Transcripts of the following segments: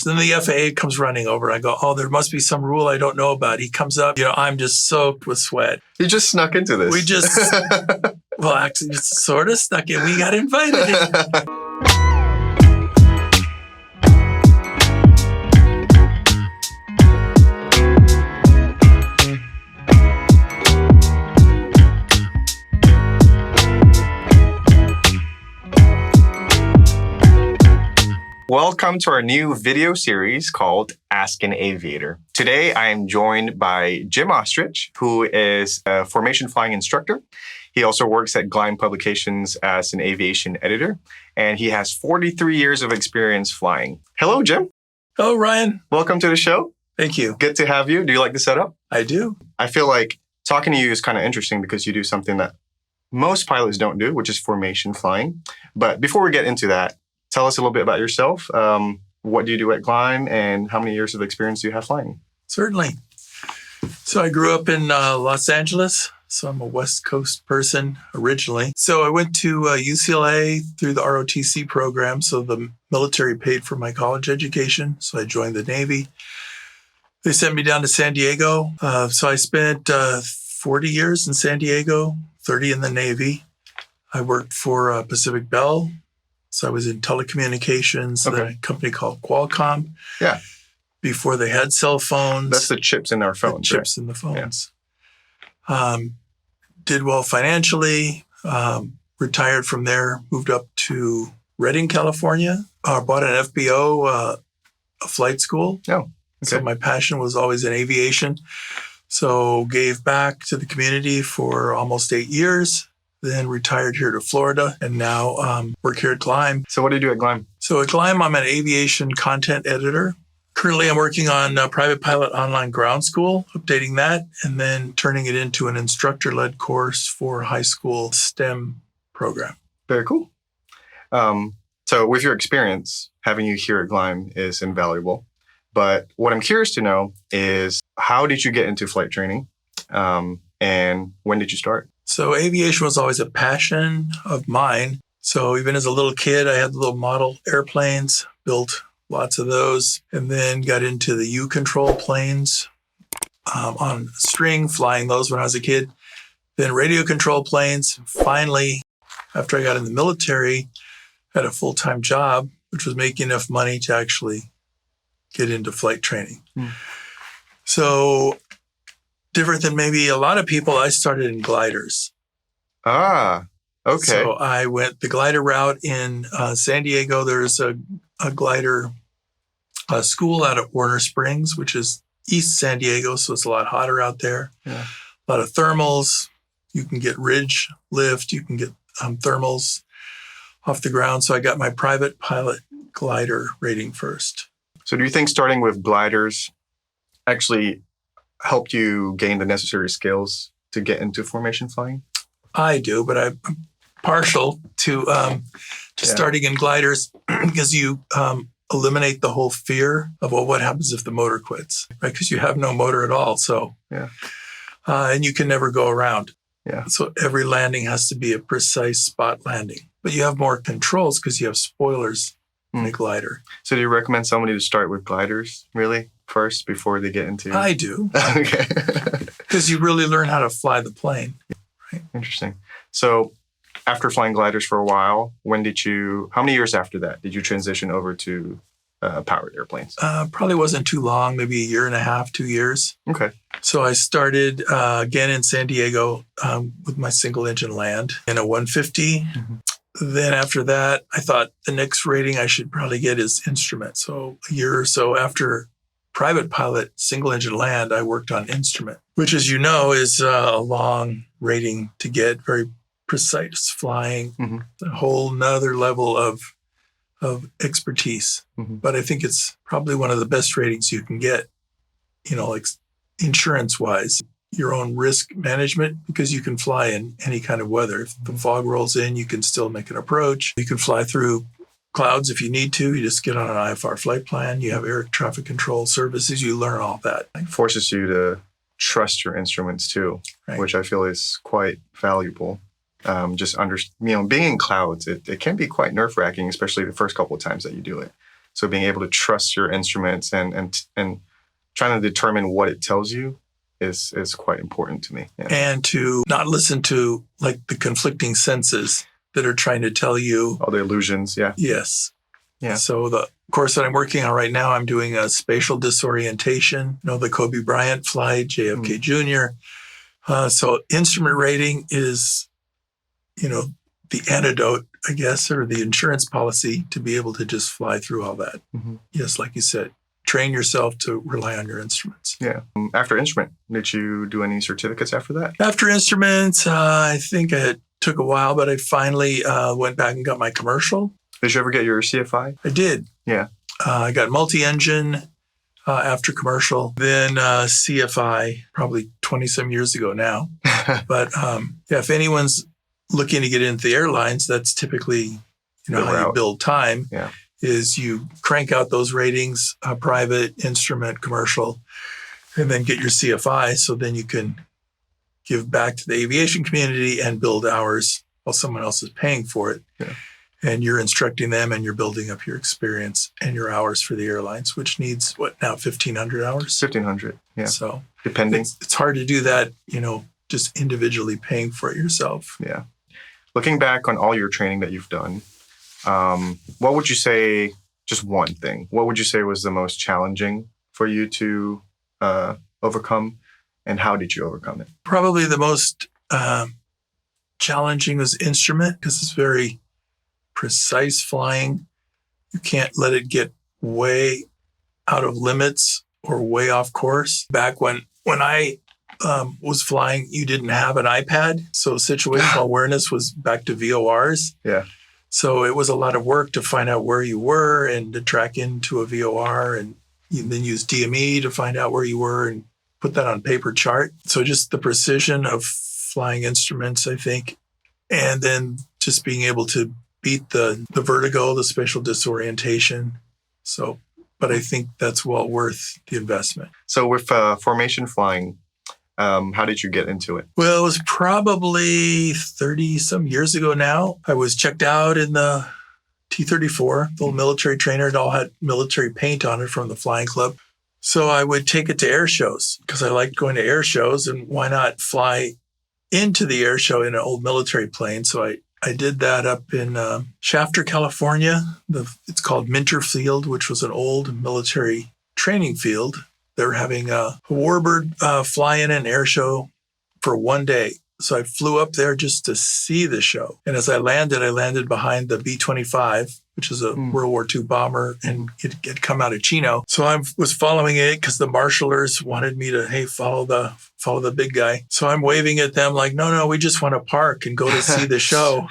Then the FAA comes running over. I go, oh, there must be some rule I don't know about. He comes up, I'm just soaked with sweat. You just snuck into this. We just, well, actually, just sort of snuck in. We got invited in. Welcome to our new video series called Ask an Aviator. Today, I am joined by Jim Ostrich, who is a formation flying instructor. He also works at Gleim Publications as an aviation editor, and he has 43 years of experience flying. Hello, Jim. Hello, Ryan. Welcome to the show. Thank you. Good to have you. Do you like the setup? I do. I feel like talking to you is kind of interesting because you do something that most pilots don't do, which is formation flying. But before we get into that, tell us a little bit about yourself. What do you do at Gleim, and how many years of experience do you have flying? Certainly. So I grew up in Los Angeles, so I'm a West Coast person originally. So I went to UCLA through the ROTC program, so the military paid for my college education, so I joined the Navy. They sent me down to San Diego, so I spent 40 years in San Diego, 30 in the Navy. I worked for Pacific Bell. So I was in telecommunications, Okay. at a company called Qualcomm. Yeah. Before they had cell phones. That's the chips in our phones, the chips in the phones. Yeah. Did well financially, retired from there, moved up to Redding, California, bought an FBO, a flight school. Oh, okay. So my passion was always in aviation. So gave back to the community for almost 8 years. Then retired here to Florida, and now work here at Gleim. So what do you do at Gleim? So at Gleim, I'm an aviation content editor. Currently, I'm working on Private Pilot Online Ground School, updating that, and then turning it into an instructor-led course for high school STEM program. Very cool. So with your experience, having you here at Gleim is invaluable. But what I'm curious to know is, how did you get into flight training? And when did you start? So aviation was always a passion of mine. So even as a little kid, I had little model airplanes, built lots of those, and then got into the U-control planes on string, flying those when I was a kid. Then radio control planes. Finally, after I got in the military, had a full-time job, which was making enough money to actually get into flight training. So different than maybe a lot of people, I started in gliders. Ah, okay. So I went the glider route in San Diego. There's a glider school out at Warner Springs, which is East San Diego, so it's a lot hotter out there. Yeah. A lot of thermals. You can get ridge lift. You can get thermals off the ground. So I got my private pilot glider rating first. So do you think starting with gliders actually helped you gain the necessary skills to get into formation flying? I do, but I'm partial to starting in gliders because you eliminate the whole fear of, well, what happens if the motor quits, right? Because you have no motor at all. So, and you can never go around. Yeah. So every landing has to be a precise spot landing, but you have more controls because you have spoilers in a glider. So do you recommend somebody to start with gliders really first before they get into? I do. Okay. Because you really learn how to fly the plane. Right? Interesting. So after flying gliders for a while, how many years after that did you transition over to powered airplanes? Probably wasn't too long, maybe a year and a half, 2 years. Okay. So I started again in San Diego with my single engine land in a 150. Mm-hmm. Then after that, I thought the next rating I should probably get is instrument. So a year or so after private pilot single engine land, I worked on instrument, which, as you know, is a long rating to get, very precise flying, a whole nother level of expertise. But I think it's probably one of the best ratings you can get, like insurance wise, your own risk management, because you can fly in any kind of weather. If the fog rolls in, you can still make an approach. You can fly through clouds if you need to. You just get on an IFR flight plan. You have air traffic control services. You learn all that. It forces you to trust your instruments too, right, which I feel is quite valuable. Being in clouds, it can be quite nerve-wracking, especially the first couple of times that you do it. So being able to trust your instruments and trying to determine what it tells you is quite important to me. Yeah. And to not listen to like the conflicting senses that are trying to tell you. All the illusions, yeah. Yes. Yeah. So the course that I'm working on right now, I'm doing a spatial disorientation. You know, the Kobe Bryant flight, JFK Jr. So instrument rating is, you know, the antidote, I guess, or the insurance policy to be able to just fly through all that. Mm-hmm. Yes, like you said, train yourself to rely on your instruments. Yeah. After instrument, did you do any certificates after that? After instruments, I think it took a while, but I finally went back and got my commercial. Did you ever get your CFI? I did. Yeah. I got multi-engine after commercial, then CFI probably 20 some years ago now. But yeah, if anyone's looking to get into the airlines, that's typically, you know, how you build time. Yeah. Is you crank out those ratings, private, instrument, commercial, and then get your CFI. So then you can give back to the aviation community and build hours while someone else is paying for it. Yeah. And you're instructing them and you're building up your experience and your hours for the airlines, which needs what now, 1,500 hours? 1,500, yeah. So depending. It's hard to do that, you know, just individually paying for it yourself. Yeah. Looking back on all your training that you've done, what would you say, just one thing, what would you say was the most challenging for you to overcome, and how did you overcome it? Probably the most challenging was instrument, because it's very precise flying. You can't let it get way out of limits or way off course. Back when I was flying, you didn't have an iPad. So situational awareness was back to VORs. Yeah. So it was a lot of work to find out where you were and to track into a VOR, and then use DME to find out where you were and put that on paper chart. So just the precision of flying instruments, I think. And then just being able to beat the vertigo, the spatial disorientation. So, but I think that's well worth the investment. So with formation flying, how did you get into it? Well, it was probably 30 some years ago now. I was checked out in the T-34, the little military trainer. It all had military paint on it from the flying club. So I would take it to air shows because I liked going to air shows, and why not fly into the air show in an old military plane? So I did that up in Shafter, California. It's called Minter Field, which was an old military training field. They were having a warbird fly in an air show for one day. So I flew up there just to see the show. And as I landed behind the B-25, which is a World War II bomber, and it had come out of Chino. So I was following it because the marshalers wanted me to, hey, follow the big guy. So I'm waving at them like, no, we just want to park and go to see the show.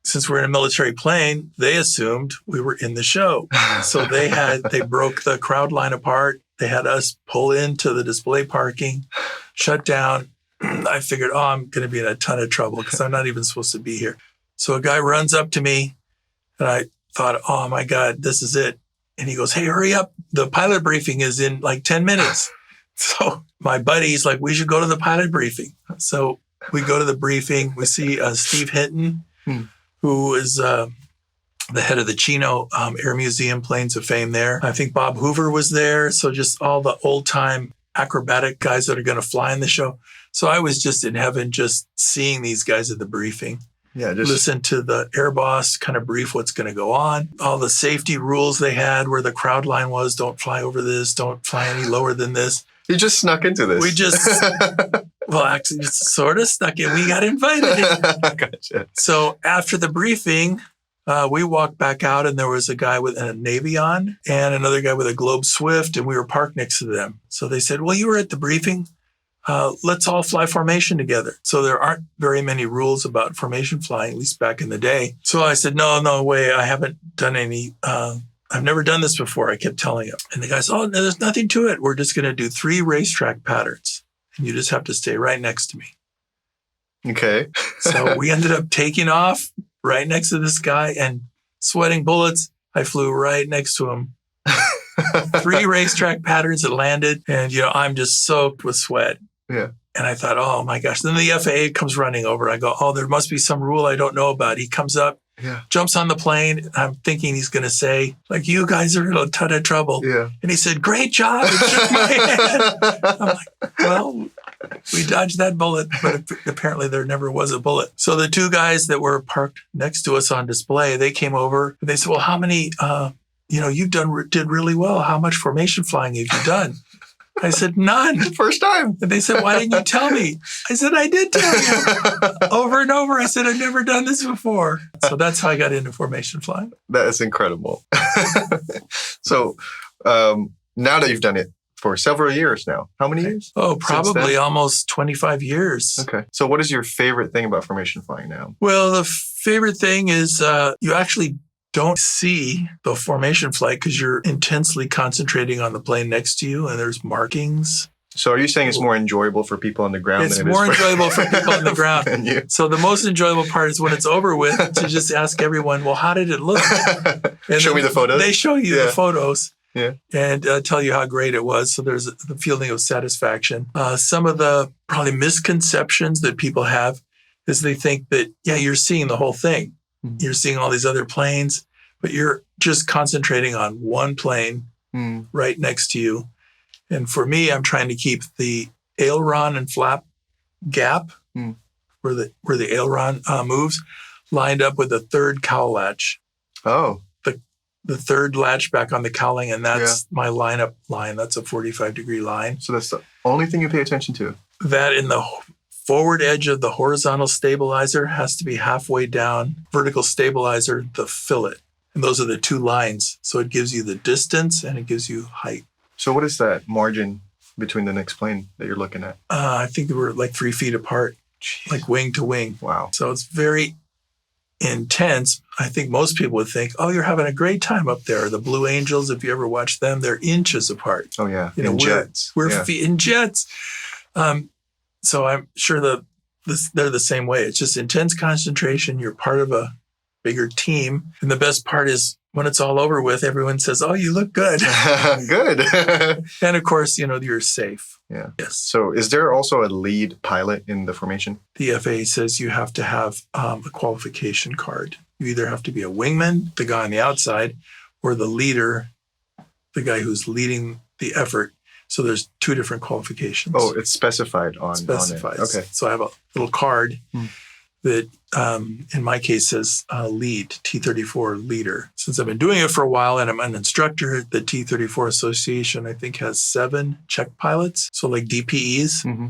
Since we're in a military plane, they assumed we were in the show. So they broke the crowd line apart. They had us pull into the display parking, shut down. I figured, I'm going to be in a ton of trouble because I'm not even supposed to be here. So a guy runs up to me, and I thought, oh my God, this is it. And he goes, hey, hurry up. The pilot briefing is in like 10 minutes. So my buddy's like, we should go to the pilot briefing. So we go to the briefing. We see Steve Hinton, who is the head of the Chino Air Museum, Planes of Fame there. I think Bob Hoover was there. So just all the old time acrobatic guys that are going to fly in the show. So I was just in heaven, just seeing these guys at the briefing. Yeah, just listen to the air boss kind of brief what's going to go on. All the safety rules they had, where the crowd line was, don't fly over this, don't fly any lower than this. You just snuck into this. We just, well, actually, just sort of snuck in. We got invited in. Gotcha. So after the briefing, we walked back out, and there was a guy with a Navy on and another guy with a Globe Swift, and we were parked next to them. So they said, well, you were at the briefing. Let's all fly formation together. So there aren't very many rules about formation flying, at least back in the day. So I said, no way. I haven't done any, I've never done this before. I kept telling him. And the guy said, oh, no, there's nothing to it. We're just going to do 3 racetrack patterns, and you just have to stay right next to me. Okay. So we ended up taking off right next to this guy and sweating bullets. I flew right next to him. 3 racetrack patterns that landed, and I'm just soaked with sweat. Yeah. And I thought, oh my gosh. Then the FAA comes running over. I go, oh, there must be some rule I don't know about. He comes up. Yeah. jumps on the plane. I'm thinking he's going to say, like, you guys are in a ton of trouble. Yeah. And he said, great job. And shook my hand. I'm like, well, we dodged that bullet, but apparently there never was a bullet. So the two guys that were parked next to us on display, they came over and they said, well, how many, you did really well. How much formation flying have you done? I said, none. First time. And they said, why didn't you tell me? I said, I did tell you over and over. I said, I've never done this before. So that's how I got into formation flying. That is incredible. So now that you've done it for several years now, how many years? Oh, probably then? almost 25 years. Okay. So what is your favorite thing about formation flying now? Well, the favorite thing is you actually don't see the formation flight because you're intensely concentrating on the plane next to you and there's markings. So are you saying it's more enjoyable for people on the ground It's than it more is enjoyable for people on the ground. than you? So the most enjoyable part is when it's over with to just ask everyone, well, how did it look? And Show me the photos. They show you Yeah. the photos. Yeah. And tell you how great it was. So there's the feeling of satisfaction. Some of the probably misconceptions that people have is they think that, yeah, you're seeing the whole thing. Mhm. You're seeing all these other planes, but you're just concentrating on one plane Mm. right next to you. And for me, I'm trying to keep the aileron and flap gap Mm. where the aileron moves lined up with the third cowl latch. Oh, The third latch back on the cowling, and that's my lineup line. That's a 45-degree line. so that's the only thing you pay attention to. That in the forward edge of the horizontal stabilizer has to be halfway down, vertical stabilizer, the fillet. And those are the two lines. So it gives you the distance and it gives you height. So what is that margin between the next plane that you're looking at? I think they were like 3 feet apart, like wing to wing. Wow. So it's very intense. I think most people would think, oh, you're having a great time up there. The Blue Angels, if you ever watch them, they're inches apart. Oh yeah. You know, In jets. We're Yeah. in jets. So I'm sure they're the same way. It's just intense concentration. You're part of a bigger team. And the best part is when it's all over with, everyone says, oh, you look good. Good. And of course, you're safe. Yeah. Yes. So is there also a lead pilot in the formation? The FAA says you have to have a qualification card. You either have to be a wingman, the guy on the outside, or the leader, the guy who's leading the effort. So there's two different qualifications. Oh, it's specified on Specifies. it. Okay. So I have a little card Hmm. that, in my case, says lead, T-34 leader. Since I've been doing it for a while and I'm an instructor, the T-34 Association, I think, has 7 check pilots. So like DPEs Mm-hmm.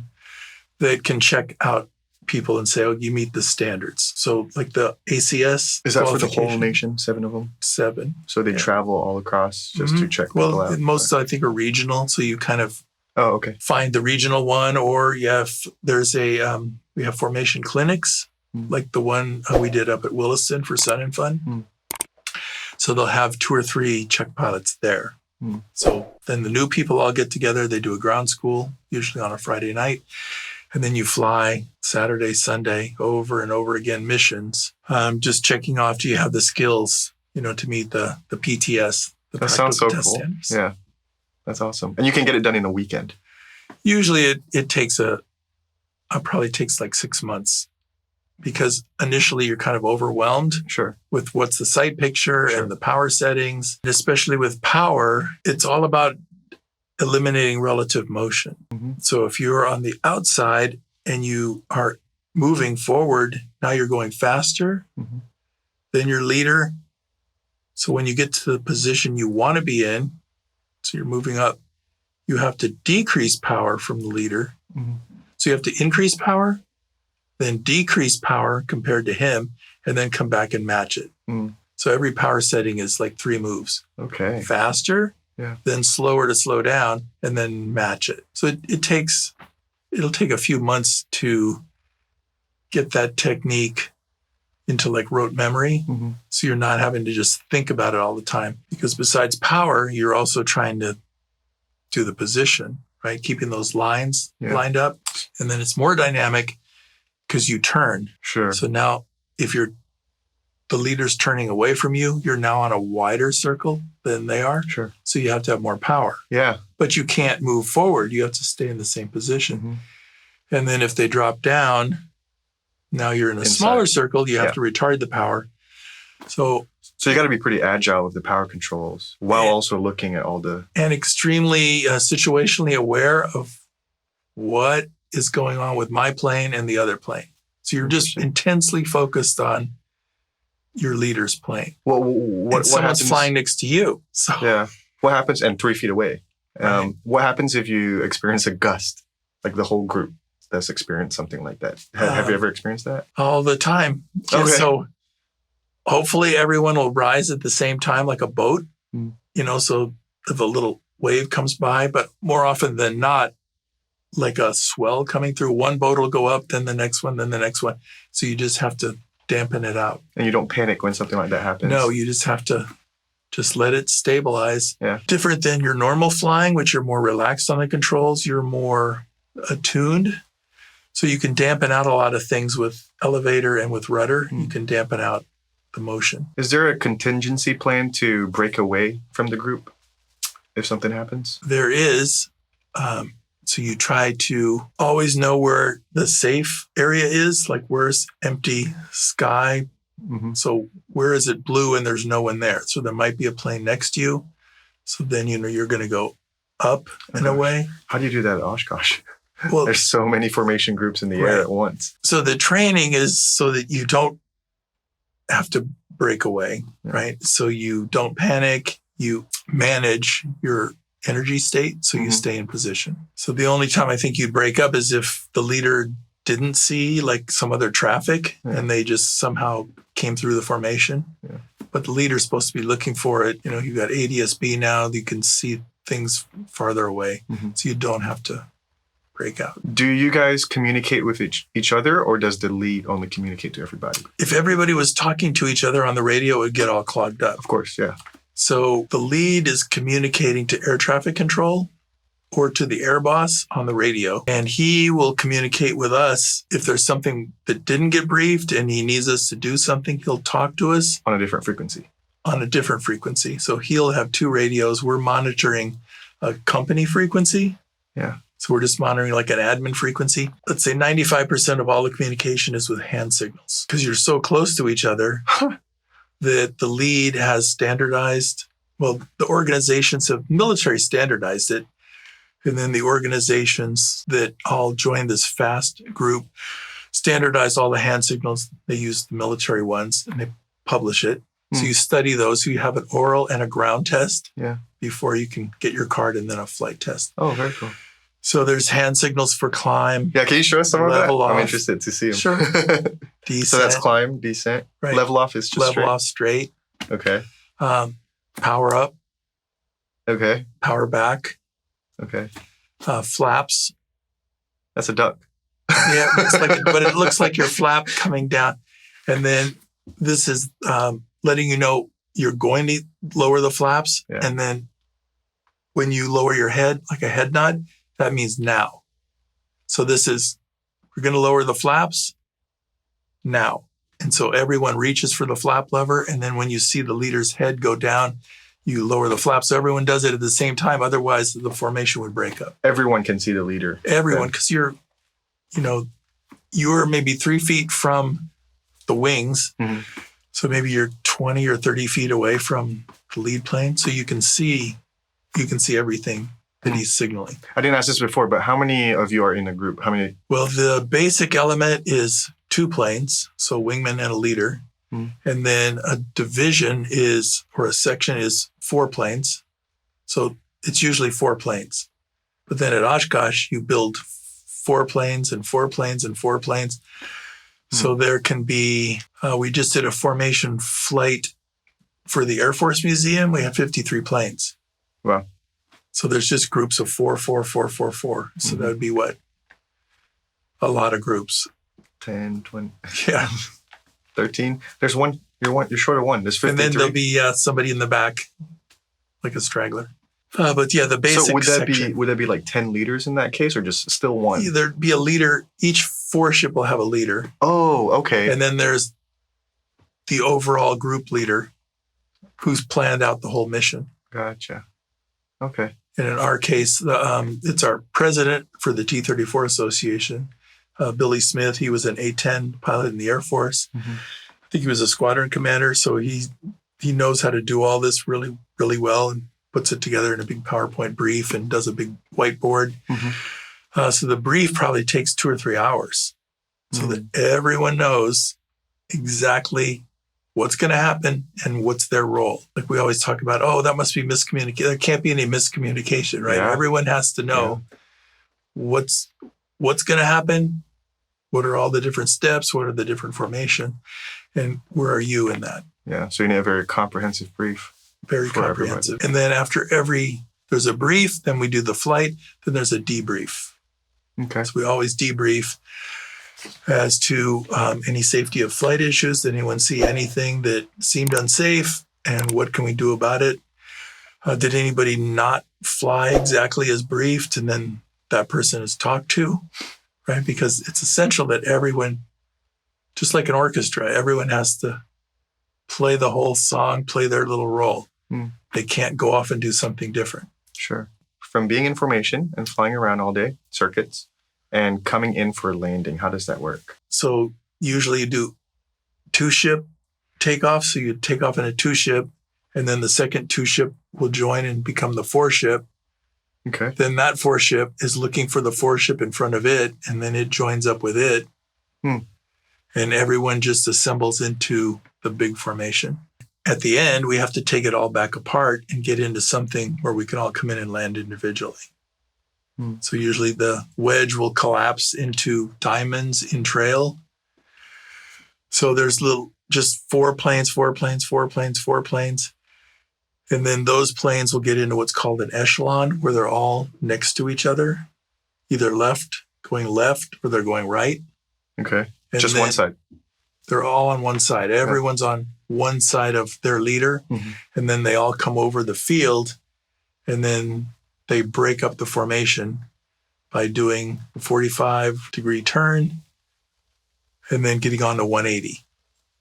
that can check out people and say, oh, you meet the standards. So like the ACS. Is that for the whole qualification, nation, 7 of them? 7. So they Yeah. travel all across just to Mhm. check people Well, out? most I think are regional. So you kind of Oh, okay. find the regional one, or there's we have formation clinics, like the one we did up at Williston for Sun and Fun. Mm. So they'll have 2 or 3 check pilots there. Mm. So then the new people all get together. They do a ground school, usually on a Friday night. And then you fly Saturday, Sunday, over and over again missions. Just checking off, do you have the skills, to meet the PTS, the That sounds so practical test cool. standards. Yeah. That's awesome. And you can get it done in a weekend. Usually it takes probably takes like 6 months, because initially you're kind of overwhelmed Sure. with what's the sight picture Sure. and the power settings. And especially with power, it's all about eliminating relative motion. Mhm. So if you're on the outside and you are moving forward, now you're going faster Mhm. than your leader. So when you get to the position you want to be in, so you're moving up, you have to decrease power from the leader. Mhm. So you have to increase power, then decrease power compared to him, and then come back and match it. Mm. So every power setting is like 3 moves. Okay. Faster, Yeah. then slower to slow down, and then match it. So it'll take a few months to get that technique into like rote memory. Mhm. So you're not having to just think about it all the time. Because besides power, you're also trying to do the position, right? Keeping those lines Yeah. lined up. And then it's more dynamic because you turn. Sure. So now if the leader's turning away from you, you're now on a wider circle than they are. Sure. So you have to have more power. Yeah. But you can't move forward. You have to stay in the same position. Mhm. And then if they drop down, now you're in a Inside. smaller circle. You have Yeah. to retard the power. So you got to be pretty agile with the power controls while also looking at all the. and extremely situationally aware of what is going on with my plane and the other plane. So you're just intensely focused on your leader's plane. What Someone's happens, flying next to you. So yeah. What happens, and 3 feet away? Right. What happens if you experience a gust, like the whole group that's experienced something like that? Have you ever experienced that? all the time. Okay. So hopefully everyone will rise at the same time like a boat, so if a little wave comes by, but more often than not, like a swell coming through, one boat will go up, then the next one, then the next one. So you just have to dampen it out. And you don't panic when something like that happens? No, you just have to just let it stabilize. Yeah. Different than your normal flying, which you're more relaxed on the controls, you're more attuned. So you can dampen out a lot of things with elevator and with rudder. You can dampen out the motion. Is there a contingency plan to break away from the group if something happens? There is. So you try to always know where the safe area is, like where's empty sky. So where is it blue and there's no one there? So there might be a plane next to you. So then you're going to go up in a way. How do you do that at Oshkosh? Well, There's so many formation groups in the air Right. at once. so the training is so that you don't have to break away, right? So you don't panic. You manage your energy state, so you stay in position. So the only time I think you'd break up is if the leader didn't see like some other traffic and they just somehow came through the formation. Yeah. But the leader's supposed to be looking for it. You've got ADS-B now. You can see things farther away. So you don't have to break out. Do you guys communicate with each other, or does the lead only communicate to everybody? If everybody was talking to each other on the radio, it would get all clogged up. Of course, yeah. So the lead is communicating to air traffic control or to the air boss on the radio. And he will communicate with us if there's something that didn't get briefed and he needs us to do something. He'll talk to us On a different frequency. on a different frequency. So he'll have 2 radios. We're monitoring a company frequency. Yeah. So we're just monitoring like an admin frequency. Let's say 95% of all the communication is with hand signals because you're so close to each other that the lead has standardized. Well, the organizations have military standardized it. And then the organizations that all joined this FAST group standardize all the hand signals. They use the military ones and they publish it. So you study those. So you have an oral and a ground test before you can get your card, and then a flight test. Oh, very cool. So there's hand signals for climb, Yeah, can you show us some of that? Level I'm off. interested to see them. Sure. descent, So that's climb, descent. Right. Level off is just level straight. off, straight, Okay. power up, Okay. power back, Okay. flaps. That's a duck. Yeah, but it looks like your flap coming down. And then this is letting you know you're going to lower the flaps. Yeah. And then when you lower your head, like a head nod, that means now. So this is, we're going to lower the flaps now. And so everyone reaches for the flap lever. And then when you see the leader's head go down, you lower the flap. So everyone does it at the same time. Otherwise, the formation would break up. Everyone can see the leader. Everyone, because you're maybe 3 feet from the wings. So maybe you're 20 or 30 feet away from the lead plane. So you can see everything that he's signaling. I didn't ask this before, but how many of you are in a group? How many? Well, the basic element is 2 planes, so wingman and a leader. And then a division or a section is 4 planes. So it's usually 4 planes. But then at Oshkosh, you build 4 planes and 4 planes and 4 planes. So there can be, we just did a formation flight for the Air Force Museum. We had 53 planes. Wow. So there's just groups of 4, 4, 4, 4, 4. So that would be what? A lot of groups. 10, 20, Yeah. 13. There's one. You're short of one. There's 53. And then there'll be somebody in the back, like a straggler. But yeah, the basic So section. would that be like 10 leaders in that case, or just still one? There'd be a leader. Each 4 ship will have a leader. Oh, okay. And then there's the overall group leader who's planned out the whole mission. Gotcha. Okay. And in our case, it's our president for the T-34 Association, Billy Smith. He was an A-10 pilot in the Air Force. think he was a squadron commander, so he knows how to do all this really, really well and puts it together in a big PowerPoint brief and does a big whiteboard. So the brief probably takes 2 or 3 hours so that everyone knows exactly what's going to happen and what's their role. Like we always talk about, oh, that must be miscommunication. There can't be any miscommunication, right? Yeah. Everyone has to know what's going to happen. What are all the different steps? What are the different formation? And where are you in that? Yeah. So you need a very comprehensive brief. Very for comprehensive. everybody. And then after there's a brief, then we do the flight, then there's a debrief. Okay. So we always debrief as to any safety of flight issues. Did anyone see anything that seemed unsafe? And what can we do about it? Did anybody not fly exactly as briefed? And then that person is talked to, right? Because it's essential that everyone, just like an orchestra, everyone has to play the whole song, play their little role. They can't go off and do something different. Sure. From being in formation and flying around all day, circuits, and coming in for landing, how does that work? So usually you do 2-ship takeoff. So you take off in a 2-ship, and then the second 2-ship will join and become the 4-ship. Okay. Then that 4-ship is looking for the 4-ship in front of it, and then it joins up with it. And everyone just assembles into the big formation. At the end, we have to take it all back apart and get into something where we can all come in and land individually. So usually the wedge will collapse into diamonds in trail. So there's just 4 planes, 4 planes, 4 planes, 4 planes. And then those planes will get into what's called an echelon, where they're all next to each other, either going left, or they're going right. Okay. And Just then one side. They're all on one side. Everyone's on one side of their leader. And then they all come over the field, and then they break up the formation by doing a 45-degree turn and then getting on to 180.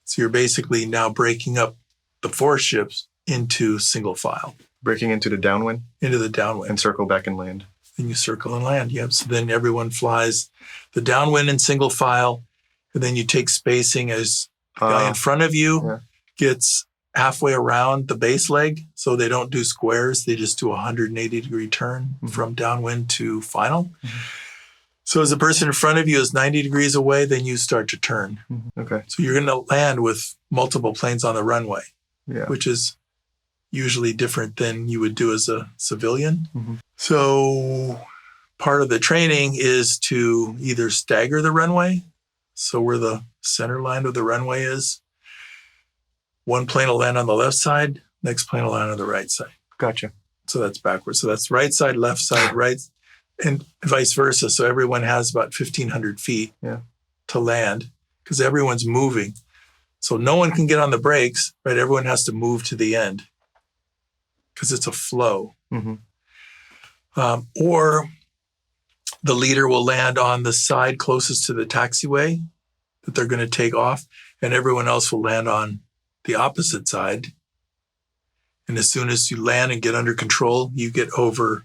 So you're basically now breaking up the 4 ships into single file. Breaking into the downwind Into the downwind. and circle back and land. And you circle and land. Yep. So then everyone flies the downwind in single file. And then you take spacing as the guy in front of you gets halfway around the base leg. So they don't do squares. They just do a 180-degree turn from downwind to final. So as the person in front of you is 90 degrees away, then you start to turn. Okay. So you're going to land with multiple planes on the runway, which is usually different than you would do as a civilian. So part of the training is to either stagger the runway, so where the center line of the runway is, one plane will land on the left side, next plane will land on the right side. Gotcha. So that's backwards. So that's right side, left side, right, and vice versa. So everyone has about 1,500 feet to land because everyone's moving. So no one can get on the brakes, right? Everyone has to move to the end because it's a flow. Or the leader will land on the side closest to the taxiway that they're going to take off, and everyone else will land on the opposite side. And as soon as you land and get under control, you get over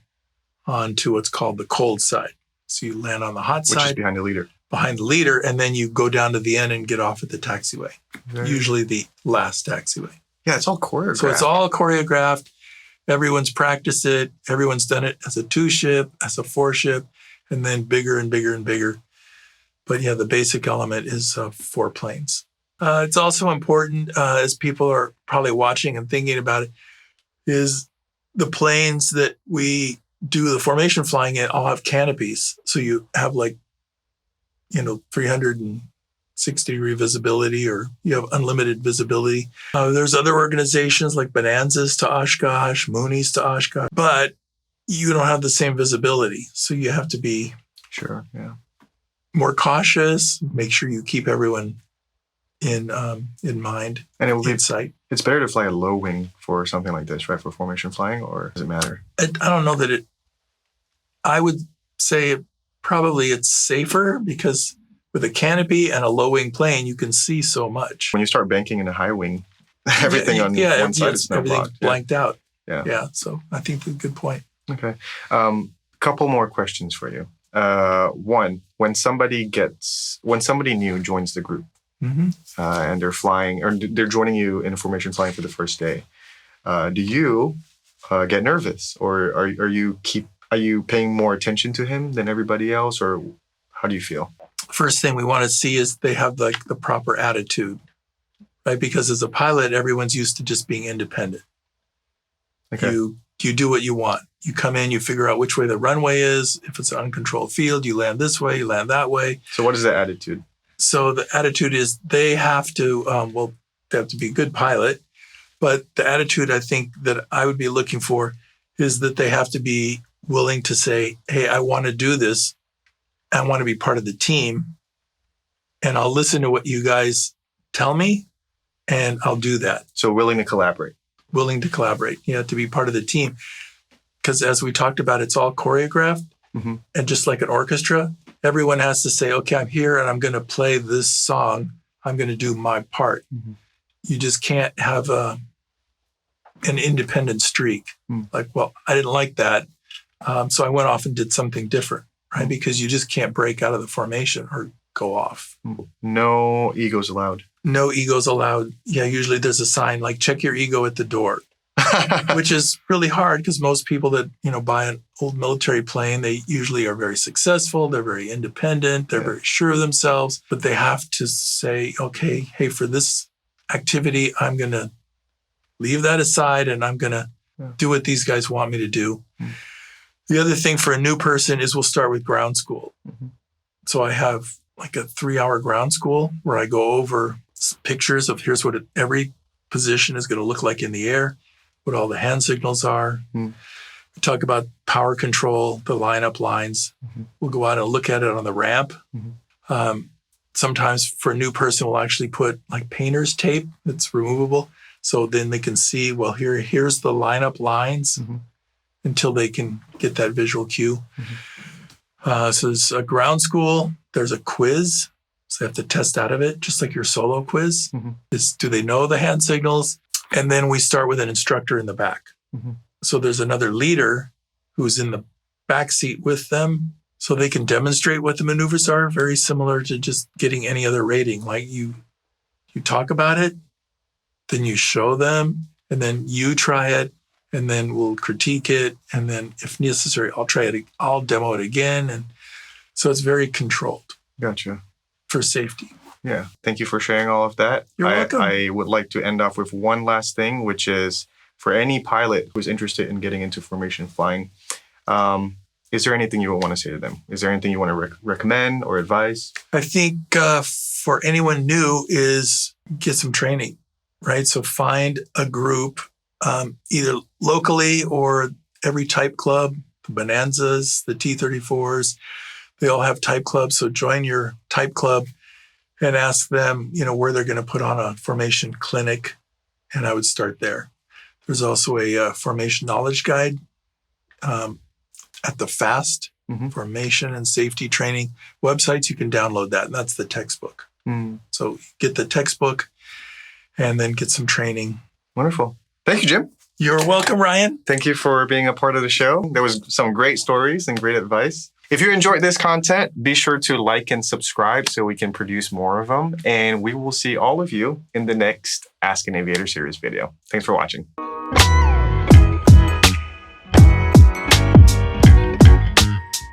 onto what's called the cold side. So you land on the hot Which is side behind the leader. And then you go down to the end and get off at the taxiway, usually the last taxiway. Yeah, it's all choreographed. So it's all choreographed. Everyone's practiced it. Everyone's done it as a 2-ship, as a 4-ship, and then bigger and bigger and bigger. But yeah, the basic element is 4 planes. It's also important, as people are probably watching and thinking about it, is the planes that we do the formation flying in all have canopies. So you have 360-degree visibility, or you have unlimited visibility. There's other organizations like Bonanzas to Oshkosh, Mooney's to Oshkosh, but you don't have the same visibility. So you have to be more cautious, make sure you keep everyone in mind, and it will be in sight. It's better to fly a low wing for something like this, right? For formation flying, or does it matter? I don't know that I would say probably it's safer because with a canopy and a low wing plane, you can see so much. When you start banking in a high wing, everything on one side is now everything's blocked. blanked out. Yeah. So I think that's a good point. Okay. Couple more questions for you. One, when somebody new joins the group, and they're flying, or they're joining you in formation flying for the first day. Do you get nervous, or are you paying more attention to him than everybody else, or how do you feel? First thing we want to see is they have like the proper attitude, right? Because as a pilot, everyone's used to just being independent. Okay. You do what you want. You come in, you figure out which way the runway is. If it's an uncontrolled field, you land this way, you land that way. So what is the attitude? So the attitude is they have to, they have to be a good pilot. But the attitude I think that I would be looking for is that they have to be willing to say, hey, I want to do this. I want to be part of the team. And I'll listen to what you guys tell me and I'll do that. So willing to collaborate. Willing to collaborate, to be part of the team. Because as we talked about, it's all choreographed. And just like an orchestra, everyone has to say, okay, I'm here and I'm going to play this song. I'm going to do my part. You just can't have an independent streak. Like, well, I didn't like that. So I went off and did something different, right? Because you just can't break out of the formation or go off. No egos allowed. No egos allowed. Yeah, usually there's a sign like check your ego at the door, which is really hard because most people that, buy an old military plane, they usually are very successful. They're very independent. They're very sure of themselves, but they have to say, okay, hey, for this activity, I'm going to leave that aside and I'm going to do what these guys want me to do. The other thing for a new person is we'll start with ground school. So I have like a 3-hour ground school where I go over pictures of here's what every position is going to look like in the air, what all the hand signals are. We talk about power control, the lineup lines. We'll go out and look at it on the ramp. Sometimes for a new person, we'll actually put like painter's tape that's removable. So then they can see, well, here's the lineup lines until they can get that visual cue. So there's a ground school. There's a quiz. So they have to test out of it, just like your solo quiz. Do they know the hand signals? And then we start with an instructor in the back. So there's another leader who's in the back seat with them so they can demonstrate what the maneuvers are, very similar to just getting any other rating. Like you talk about it, then you show them, and then you try it, and then we'll critique it. And then if necessary, I'll demo it again. And so it's very controlled. Gotcha. For safety. Yeah. Thank you for sharing all of that. You're welcome. I would like to end off with one last thing, which is for any pilot who's interested in getting into formation flying, is there anything you would want to say to them? Is there anything you want to recommend or advise? I think for anyone new is get some training, right? So find a group, either locally or every type club, the Bonanzas, the T-34s, they all have type clubs. So join your type club and ask them, where they're going to put on a formation clinic. And I would start there. There's also a formation knowledge guide at the FAST, Formation and Safety Training websites. You can download that, and that's the textbook. So get the textbook and then get some training. Wonderful. Thank you, Jim. You're welcome, Ryan. Thank you for being a part of the show. There was some great stories and great advice. If you enjoyed this content, be sure to like and subscribe so we can produce more of them. And we will see all of you in the next Ask an Aviator series video. Thanks for watching.